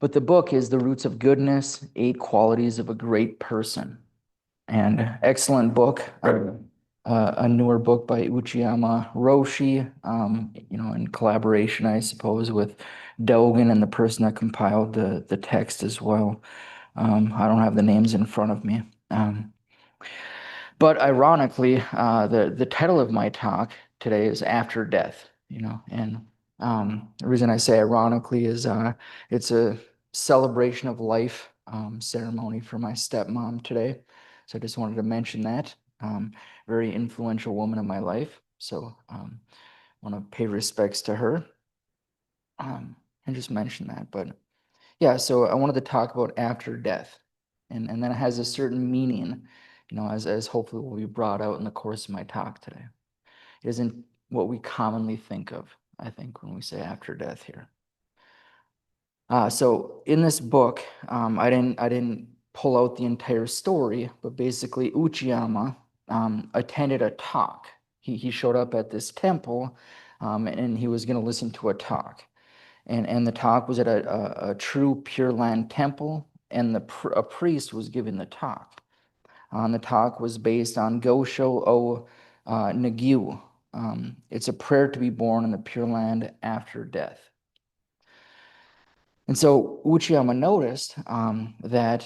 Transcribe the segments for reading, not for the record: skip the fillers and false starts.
But the book is The Roots of Goodness, Eight Qualities of a Great Person. And excellent book, a newer book by Uchiyama Roshi, in collaboration, I suppose, with Dogen and the person that compiled the text as well. I don't have the names in front of me. But ironically, the title of my talk today is After Death, and the reason I say ironically is it's a celebration of life ceremony for my stepmom today. So I just wanted to mention that. Very influential woman in my life. So want to pay respects to her and just mention that. But yeah, so I wanted to talk about after death. And then it has a certain meaning, as hopefully will be brought out in the course of my talk today. It isn't what we commonly think of, I think, when we say after death here. So in this book, I didn't pull out the entire story, but basically Uchiyama attended a talk. He showed up at this temple, and he was going to listen to a talk. And the talk was at a true Pure Land temple, and a priest was giving the talk. The talk was based on Gosho o Nagyu. It's a prayer to be born in the Pure Land after death. And so Uchiyama noticed that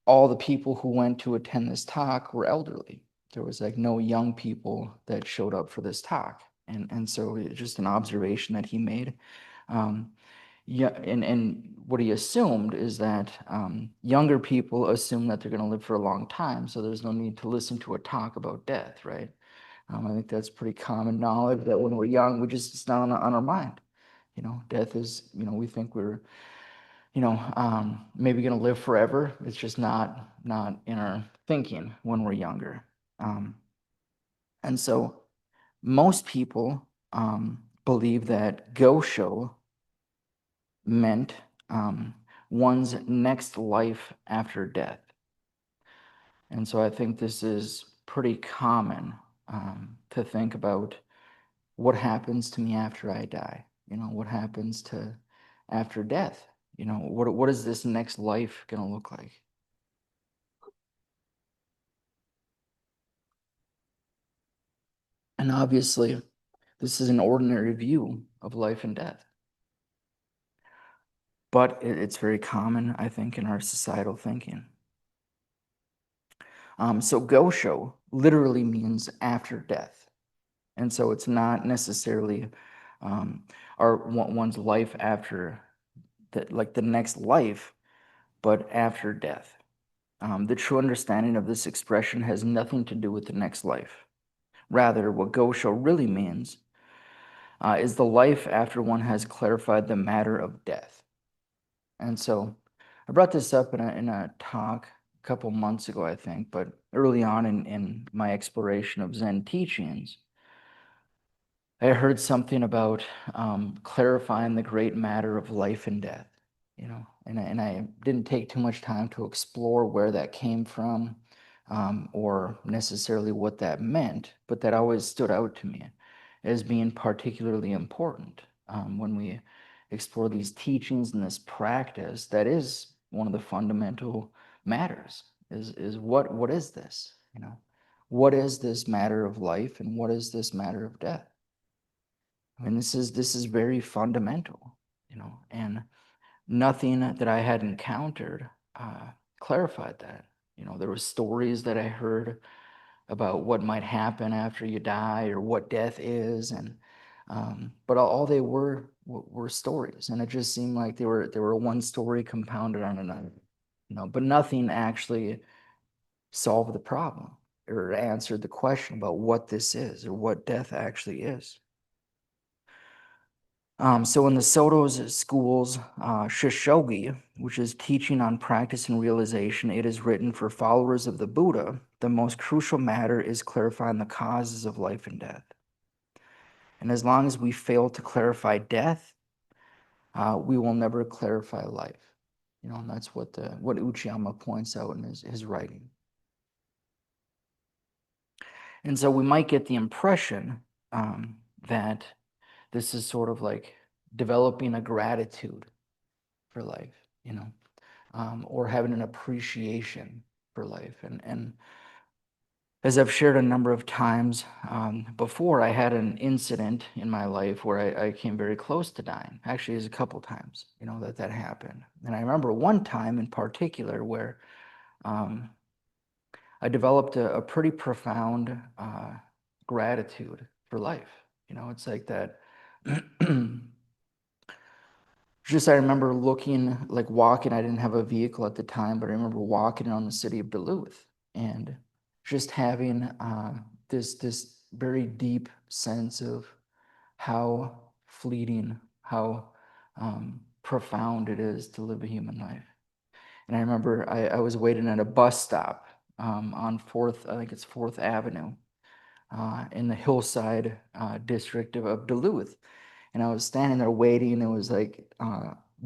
all the people who went to attend this talk were elderly. There was like no young people that showed up for this talk. And so it's just an observation that he made. Yeah, and what he assumed is that younger people assume that they're going to live for a long time, so there's no need to listen to a talk about death, right? I think that's pretty common knowledge that when we're young, it's not on our mind. Death is, we think we're, maybe going to live forever. It's just not in our thinking when we're younger. And so most people believe that Gosho meant one's next life after death. And so I think this is pretty common to think about what happens to me after I die. What happens to after death? What is this next life going to look like? And obviously, this is an ordinary view of life and death. But it's very common, I think, in our societal thinking. So Gosho literally means after death. And so it's not necessarily one's life after the next life, but after death. The true understanding of this expression has nothing to do with the next life. Rather, what Gosho really means is the life after one has clarified the matter of death. And so I brought this up in a talk a couple months ago, I think, but early on in my exploration of Zen teachings, I heard something about clarifying the great matter of life and death, and I didn't take too much time to explore where that came from or necessarily what that meant, but that always stood out to me as being particularly important when we explore these teachings and this practice. That is one of the fundamental matters is what is this, what is this matter of life and what is this matter of death? I mean, this is very fundamental, and nothing that I had encountered clarified that. There were stories that I heard about what might happen after you die or what death is, and but all they were stories, and it just seemed like they were one story compounded on another, but nothing actually solved the problem or answered the question about what this is or what death actually is. So in the Soto's school's Shishogi, which is teaching on practice and realization, it is written for followers of the Buddha, the most crucial matter is clarifying the causes of life and death. And as long as we fail to clarify death, we will never clarify life. And that's what Uchiyama points out in his writing. And so we might get the impression that this is sort of like developing a gratitude for life, or having an appreciation for life. And as I've shared a number of times before, I had an incident in my life where I came very close to dying. Actually, there's a couple times, that happened. And I remember one time in particular where um, I developed a pretty profound gratitude for life. It's like that. Just I remember looking, like walking. I didn't have a vehicle at the time, but I remember walking around the city of Duluth and just having this very deep sense of how fleeting, how profound it is to live a human life. And I remember I was waiting at a bus stop on Fourth, I think it's Fourth Avenue, in the Hillside district of Duluth. And I was standing there waiting. It was like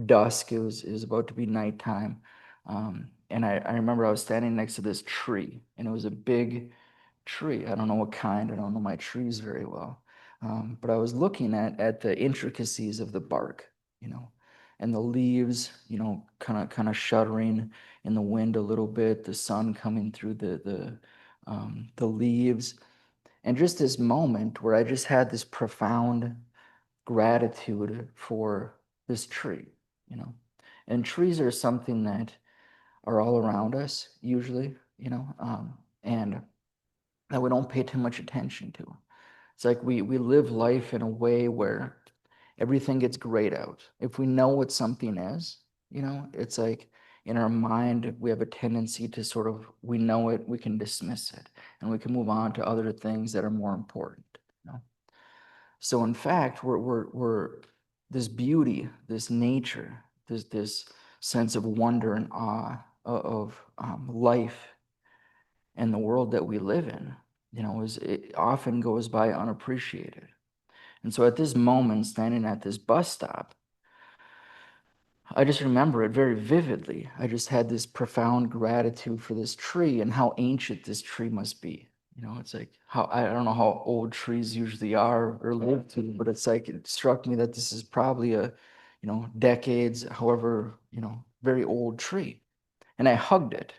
dusk. It was about to be nighttime. And I remember I was standing next to this tree, and it was a big tree. I don't know what kind. I don't know my trees very well. But I was looking at the intricacies of the bark, and the leaves, kind of shuddering in the wind a little bit, the sun coming through the leaves, and just this moment where I just had this profound gratitude for this tree, you know. And trees are something that are all around us usually, and that we don't pay too much attention to. It's like we live life in a way where everything gets grayed out. If we know what something is, it's like in our mind we have a tendency to sort of, we know it, we can dismiss it, and we can move on to other things that are more important. So in fact, we're this beauty, this nature, this sense of wonder and awe of life and the world that we live in, is it often goes by unappreciated. And so at this moment, standing at this bus stop, I just remember it very vividly. I just had this profound gratitude for this tree and how ancient this tree must be. It's like how, I don't know how old trees usually are or live to, but it's like it struck me that this is probably a, decades, however, very old tree. And I hugged it,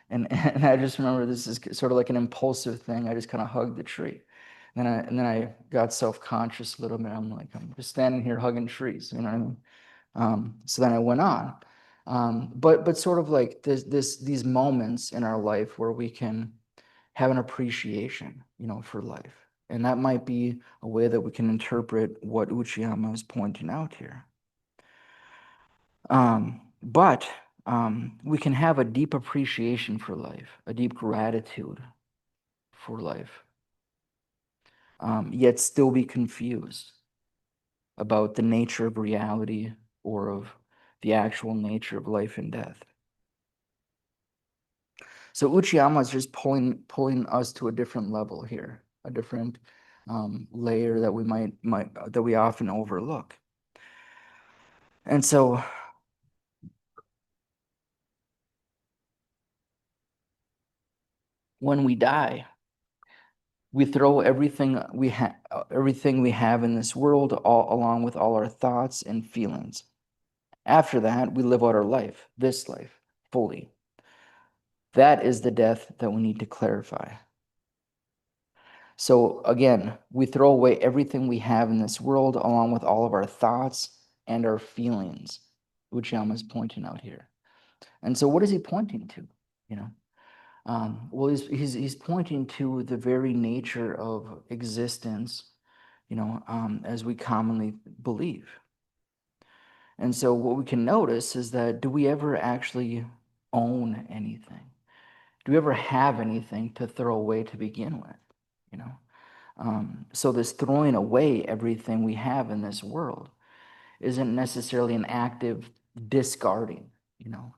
and I just remember this is sort of like an impulsive thing. I just kind of hugged the tree. And then I got self-conscious a little bit. I'm like, I'm just standing here hugging trees, you know what I mean? So then I went on. But sort of like these moments in our life where we can have an appreciation, for life. And that might be a way that we can interpret what Uchiyama is pointing out here. But we can have a deep appreciation for life, a deep gratitude for life, yet still be confused about the nature of reality or of the actual nature of life and death. So Uchiyama is just pulling us to a different level here, a different layer that we might that we often overlook. And so when we die, we throw everything we have in this world, along with all our thoughts and feelings. After that, we live out our life, this life, fully. That is the death that we need to clarify. So again, we throw away everything we have in this world, along with all of our thoughts and our feelings, Uchiyama is pointing out here. And so what is he pointing to? Well, he's pointing to the very nature of existence, as we commonly believe. And so what we can notice is that, do we ever actually own anything? Do we ever have anything to throw away to begin with? So this throwing away everything we have in this world isn't necessarily an active discarding.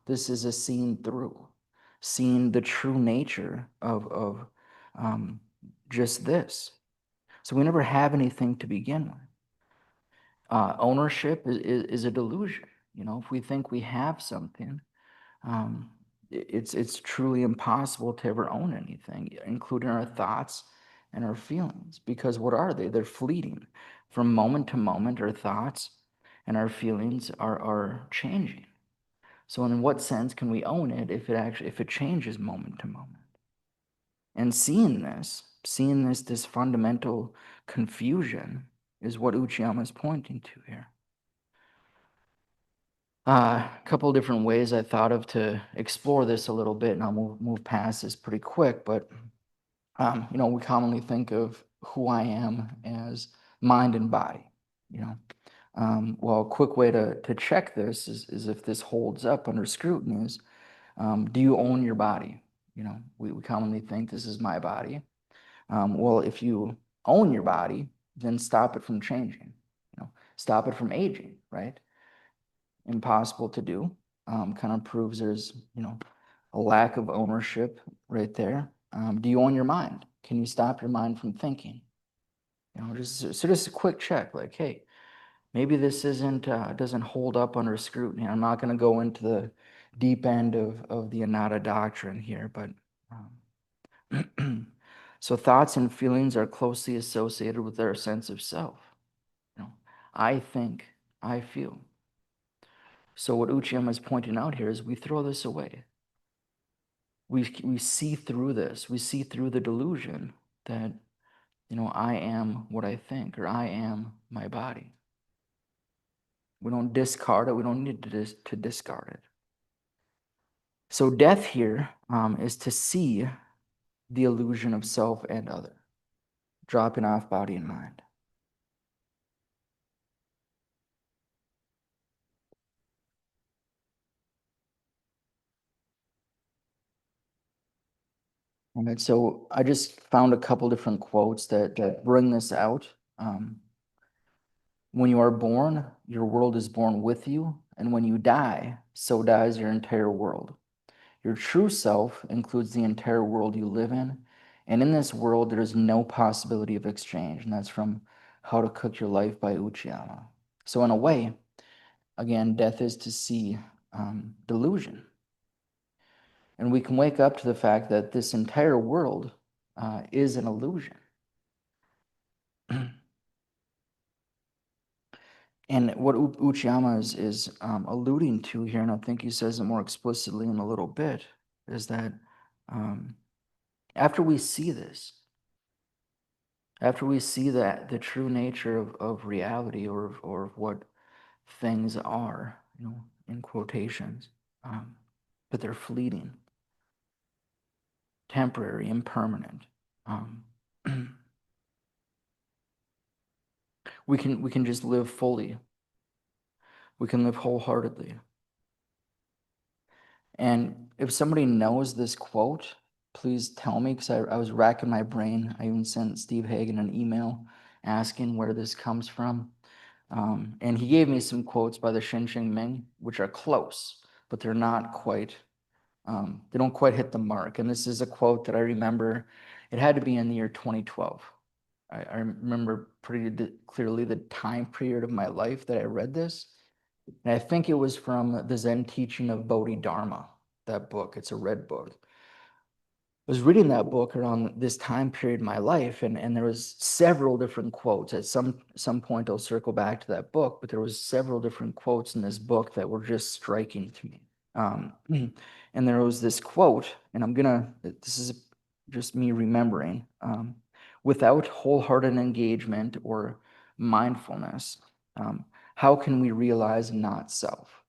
This is a seeing through, seeing the true nature of just this. So we never have anything to begin with. Ownership is a delusion. If we think we have something, it's truly impossible to ever own anything, including our thoughts and our feelings, because what are they? They're fleeting. From moment to moment, our thoughts and our feelings are changing. So in what sense can we own it if it changes moment to moment? And this fundamental confusion is what Uchiyama is pointing to here. A couple of different ways I thought of to explore this a little bit, and I'll move past this pretty quick. But we commonly think of who I am as mind and body. Well, a quick way to check this is if this holds up under scrutiny is, do you own your body? We commonly think this is my body. Well, if you own your body, then stop it from changing. Stop it from aging, right? Impossible to do. Kind of proves there's, a lack of ownership right there. Do you own your mind? Can you stop your mind from thinking? Just a quick check, like, hey, maybe this doesn't hold up under scrutiny. I'm not going to go into the deep end of the Anatta doctrine here, but so thoughts and feelings are closely associated with our sense of self. I think, I feel. So what Uchiyama is pointing out here is we throw this away. We see through this. We see through the delusion that, I am what I think, or I am my body. We don't discard it. We don't need to discard it. So death here is to see the illusion of self and other, dropping off body and mind. All right, so I just found a couple different quotes that bring this out. When you are born, your world is born with you, and when you die, so dies your entire world. Your true self includes the entire world you live in, and in this world, there is no possibility of exchange. And that's from How to Cook Your Life by Uchiyama. So, in a way, again, death is to see delusion. And we can wake up to the fact that this entire world is an illusion. And what Uchiyama is alluding to here, and I think he says it more explicitly in a little bit, is that after we see this, after we see that the true nature of reality or of what things are, in quotations, but they're fleeting, temporary, impermanent. We can just live fully. We can live wholeheartedly. And if somebody knows this quote, please tell me, because I was racking my brain. I even sent Steve Hagen an email asking where this comes from. And he gave me some quotes by the Shinsheng Ming, which are close, but they're not quite, they don't quite hit the mark. And this is a quote that I remember, it had to be in the year 2012. I remember pretty clearly the time period of my life that I read this. And I think it was from the Zen Teaching of Bodhidharma, that book. It's a red book. I was reading that book around this time period in my life, and there was several different quotes. At some point, I'll circle back to that book, but there was several different quotes in this book that were just striking to me. And there was this quote, and this is just me remembering, without wholehearted engagement or mindfulness, how can we realize not self?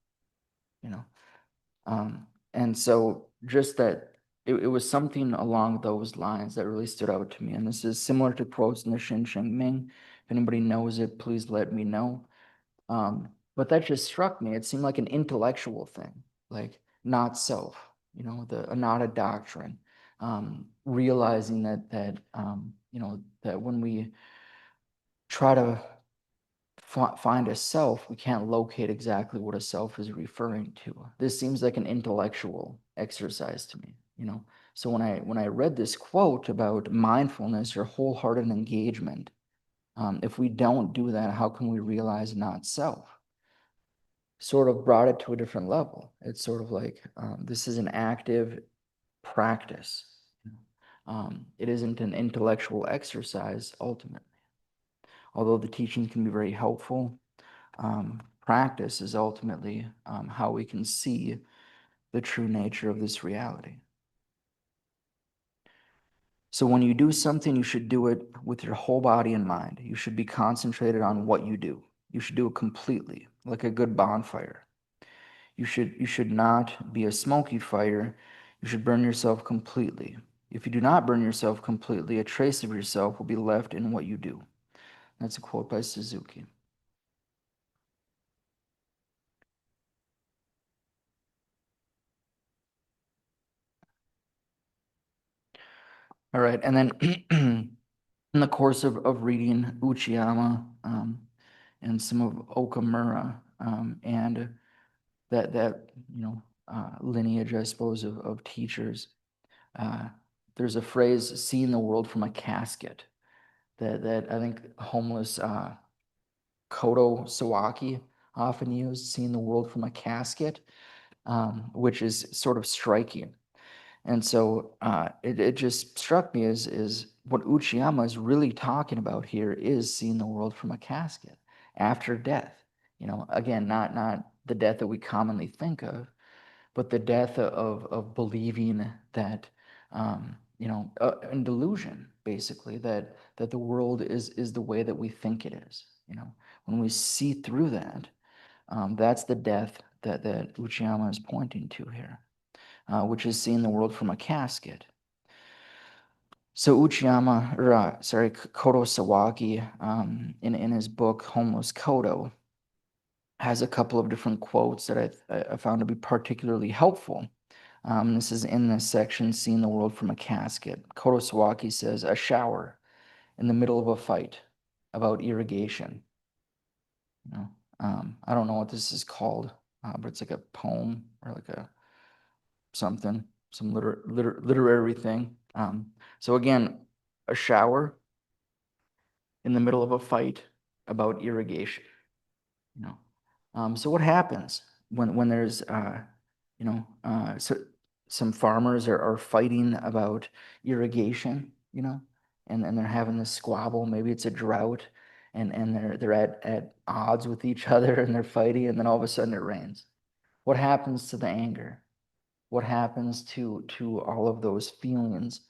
And so just that it was something along those lines that really stood out to me. And this is similar to quotes in the Shinsheng Ming. If anybody knows it, please let me know. But that just struck me. It seemed like an intellectual thing, like not self, the Anatta doctrine, realizing that when we try to find a self, we can't locate exactly what a self is referring to. This seems like an intellectual exercise to me, So when I read this quote about mindfulness or wholehearted engagement, if we don't do that, how can we realize not self? Sort of brought it to a different level. It's sort of like this is an active practice. It isn't an intellectual exercise ultimately. Although the teachings can be very helpful, practice is ultimately how we can see the true nature of this reality. So when you do something, you should do it with your whole body and mind. You should be concentrated on what you do. You should do it completely, like a good bonfire. You should not be a smoky fire. You should burn yourself completely. If you do not burn yourself completely, a trace of yourself will be left in what you do. That's a quote by Suzuki. All right, and then in the course of reading Uchiyama and some of Okamura and that lineage, I suppose, of teachers, uh, there's a phrase, seeing the world from a casket, that I think homeless Kodo Sawaki often used, seeing the world from a casket, which is sort of striking. And so it just struck me as what Uchiyama is really talking about here is seeing the world from a casket after death. Again, not the death that we commonly think of, but the death of believing that, in delusion, basically, that the world is the way that we think it is. When we see through that, that's the death that Uchiyama is pointing to here, which is seeing the world from a casket. So Uchiyama, or Kodo Sawaki, in his book Homeless Kodo, has a couple of different quotes that I found to be particularly helpful. This is in this section, Seeing the World from a Casket. Kodo Sawaki says, a shower in the middle of a fight about irrigation. I don't know what this is called, but it's like a poem or like a something, some literary thing. So again, a shower in the middle of a fight about irrigation. So what happens when there's so some farmers are fighting about irrigation, and they're having this squabble. Maybe it's a drought, and they're at odds with each other, and they're fighting, and then all of a sudden it rains. What happens to the anger? What happens to all of those feelings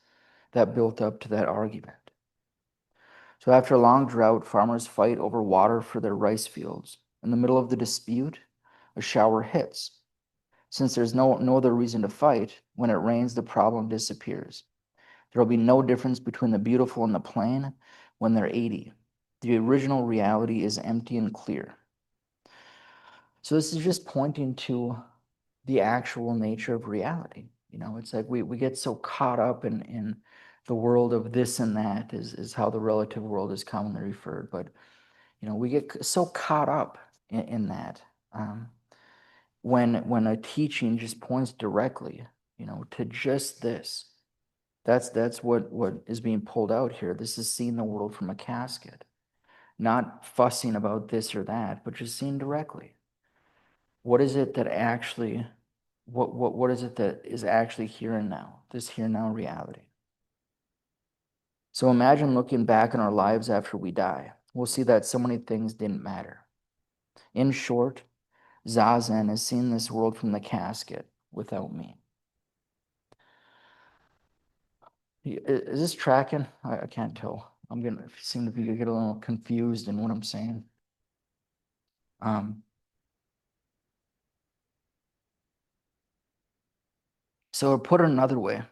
that built up to that argument? So after a long drought, farmers fight over water for their rice fields. In the middle of the dispute, a shower hits. Since there's no other reason to fight, when it rains, the problem disappears. There will be no difference between the beautiful and the plain when they're 80. The original reality is empty and clear. So this is just pointing to the actual nature of reality. It's like we get so caught up in the world of this and that is how the relative world is commonly referred. But, we get so caught up in that when a teaching just points directly, to just this. That's what is being pulled out here. This is seeing the world from a casket, not fussing about this or that, but just seeing directly. What is it that actually, what is it that is actually here and now, this here and now reality? So imagine looking back on our lives after we die. We'll see that so many things didn't matter. In short, Zazen is seeing this world from the casket without me. Is this tracking? I can't tell. I'm gonna seem to get a little confused in what I'm saying. So to put it another way,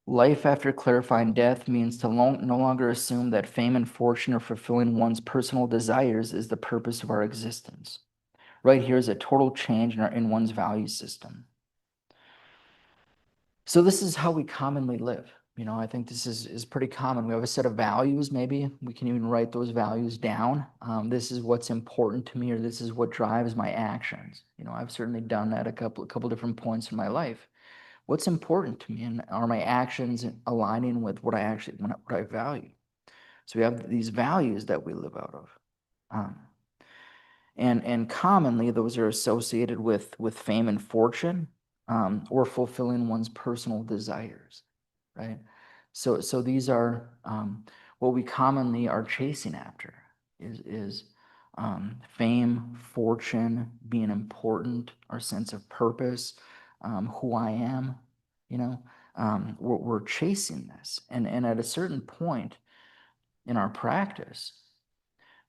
life after clarifying death means to no longer assume that fame and fortune or fulfilling one's personal desires is the purpose of our existence. Right here is a total change in one's value system. So this is how we commonly live. I think this is pretty common. We have a set of values, maybe. We can even write those values down. This is what's important to me, or this is what drives my actions. I've certainly done that a couple different points in my life. What's important to me, and are my actions aligning with what I value? So we have these values that we live out of. And commonly those are associated with fame and fortune, or fulfilling one's personal desires, right? So these are what we commonly are chasing after is fame, fortune, being important, our sense of purpose, who I am, you know, we're chasing this. And at a certain point in our practice,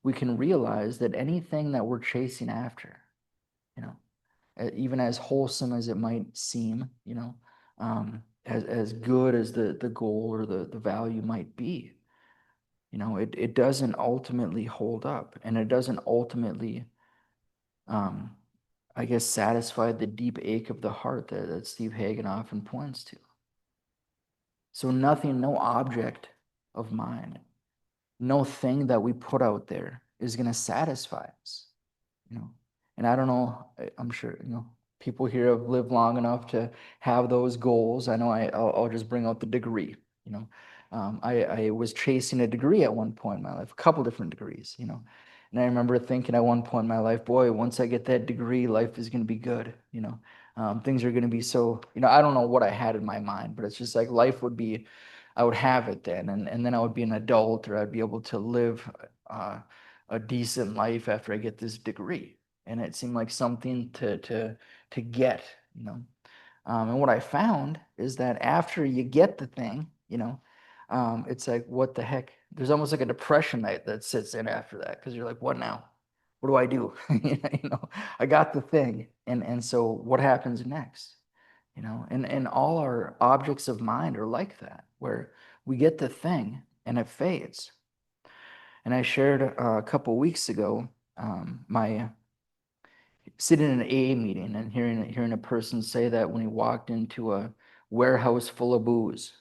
we can realize that anything that we're chasing after, you know, even as wholesome as it might seem, as good as the goal or the value might be, it doesn't ultimately hold up, and it doesn't ultimately, um, I guess, satisfy the deep ache of the heart that Steve Hagen often points to. So nothing, no object of mind, no thing that we put out there is going to satisfy us. you know. And I don't know, I'm sure, people here have lived long enough to have those goals. I know I'll just bring out the degree, you know. I was chasing a degree at one point in my life, a couple different degrees, And I remember thinking at one point in my life, boy, once I get that degree, life is going to be good, Things are going to be so, I don't know what I had in my mind, but it's just like life would be, I would have it then, and then I would be an adult, or I'd be able to live a decent life after I get this degree. And it seemed like something to get, And what I found is that after you get the thing, it's like, what the heck? There's almost like a depression that sits in after that, because you're like, what now? What do I do? I got the thing, and so what happens next? And all our objects of mind are like that, where we get the thing and it fades. And I shared a couple weeks ago, my sitting in an AA meeting and hearing a person say that when he walked into a warehouse full of booze,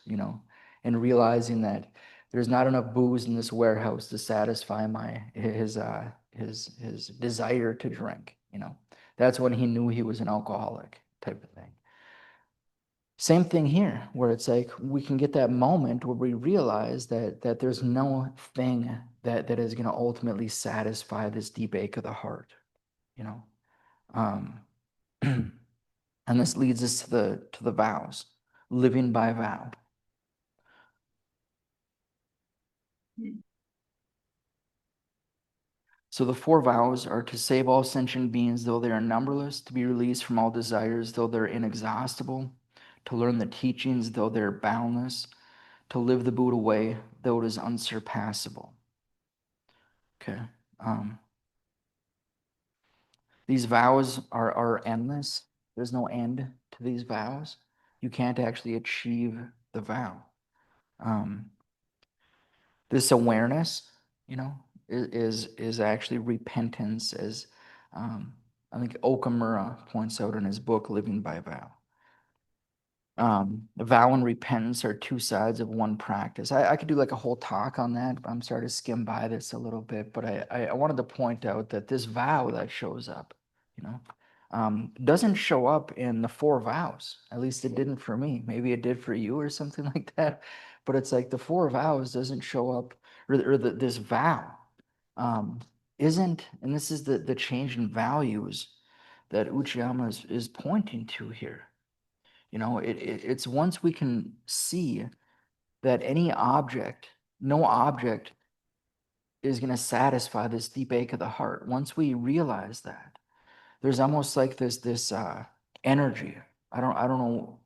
and realizing that there's not enough booze in this warehouse to satisfy his desire to drink. That's when he knew he was an alcoholic, type of thing. Same thing here, where it's like we can get that moment where we realize that there's no thing that is going to ultimately satisfy this deep ache of the heart, you know. Um, and this leads us to the vows, living by vow. So the four vows are to save all sentient beings, though they are numberless; to be released from all desires, though they're inexhaustible; to learn the teachings, though they're boundless; to live the Buddha way, though it is unsurpassable. Okay. Um, these vows are endless. There's no end to these vows. You can't actually achieve the vow. Um, this awareness, is actually repentance, as I think Okamura points out in his book, Living by Vow. Vow and repentance are two sides of one practice. I could do like a whole talk on that, but I'm starting to skim by this a little bit. But I wanted to point out that this vow that shows up, doesn't show up in the four vows. At least it didn't for me. Maybe it did for you or something like that. But it's like the four vows doesn't show up, or this vow um, isn't, and this is the change in values that Uchiyama is pointing to here. It's once we can see that no object is going to satisfy this deep ache of the heart. Once we realize that, there's almost like this energy. I don't know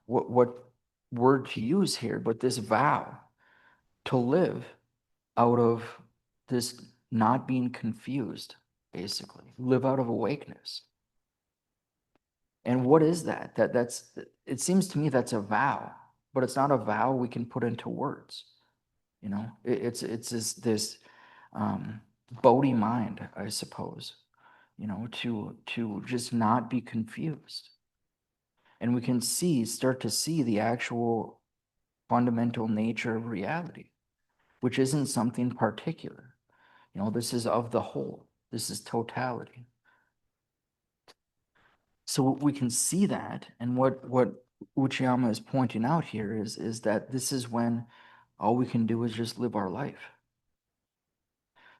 what word to use here, but this vow to live out of this not being confused, basically live out of awakeness. And what is that? It seems to me that's a vow, but it's not a vow we can put into words. It's this Bodhi mind, I suppose. To just not be confused, and we can start to see the actual fundamental nature of reality, which isn't something particular. This is of the whole. This is totality. So we can see that, and what Uchiyama is pointing out here is that this is when all we can do is just live our life.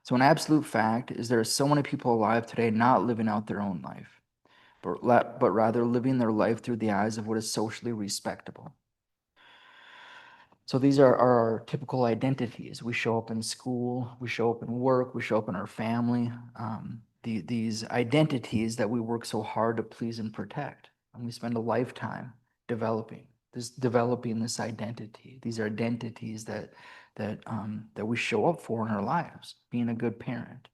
So an absolute fact is there are so many people alive today not living out their own life, but rather living their life through the eyes of what is socially respectable. So these are our typical identities. We show up in school, we show up in work, we show up in our family. These identities that we work so hard to please and protect. And we spend a lifetime developing this identity. These are identities that we show up for in our lives. Being a good parent,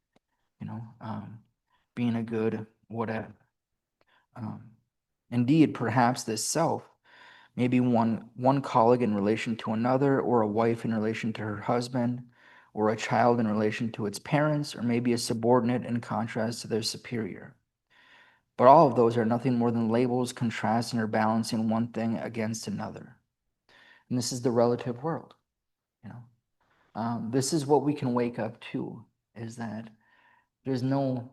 being a good whatever. Indeed, perhaps this self, maybe one colleague in relation to another, or a wife in relation to her husband, or a child in relation to its parents, or maybe a subordinate in contrast to their superior. But all of those are nothing more than labels contrasting or balancing one thing against another. And this is the relative world. This is what we can wake up to, is that there's no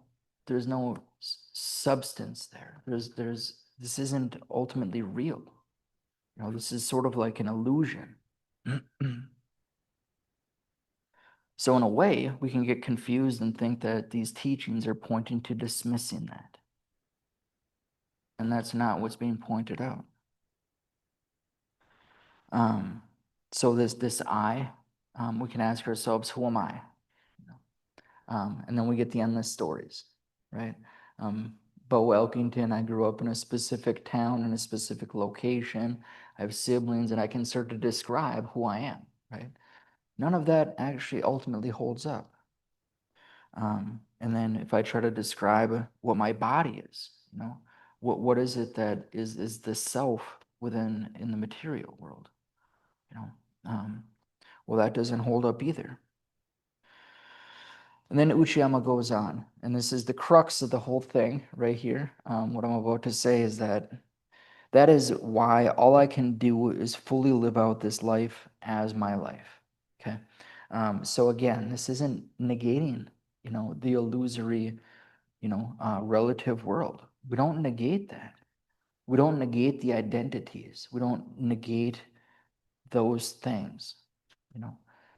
substance there. This isn't ultimately real. This is sort of like an illusion. So in a way, we can get confused and think that these teachings are pointing to dismissing that. And that's not what's being pointed out. So this I, we can ask ourselves, who am I? And then we get the endless stories, right? Beau, Elkington, I grew up in a specific town, in a specific location. I have siblings, and I can start to describe who I am, right? None of that actually ultimately holds up. And then if I try to describe what my body is, what is it that is the self in the material world? Well, that doesn't hold up either. And then Uchiyama goes on, and this is the crux of the whole thing right here. What I'm about to say is that is why all I can do is fully live out this life as my life. Okay. So again, this isn't negating, the illusory, relative world. We don't negate that. We don't negate the identities. We don't negate those things.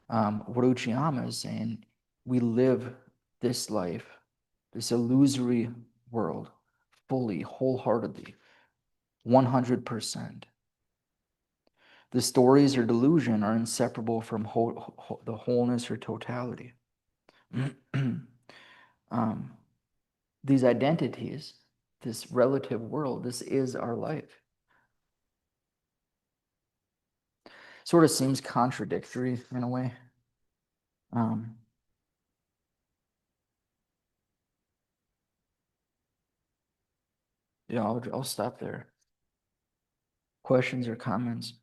What Uchiyama is saying, we live this life, this illusory world, fully, wholeheartedly, 100%. The stories or delusion are inseparable from the wholeness or totality. These identities, this relative world, this is our life. Sort of seems contradictory in a way. Yeah, I'll stop there. Questions or comments?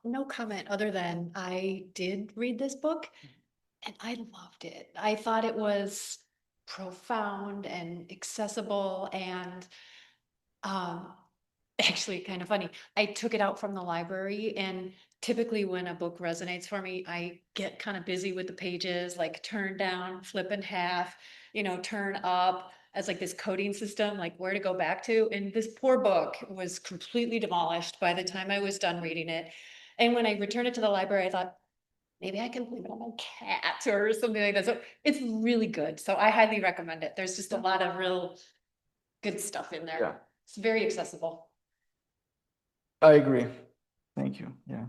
No comment other than I did read this book and I loved it. I thought it was profound and accessible and um, actually kind of funny. I took it out from the library, and typically when a book resonates for me, I get kind of busy with the pages, like turn down, flip in half, turn up as like this coding system, like where to go back to. And this poor book was completely demolished by the time I was done reading it. And when I returned it to the library, I thought, maybe I can leave it on my cat or something like that. So it's really good. So I highly recommend it. There's just a lot of real good stuff in there. Yeah. It's very accessible. I agree. Thank you. Yeah.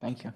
Thank you.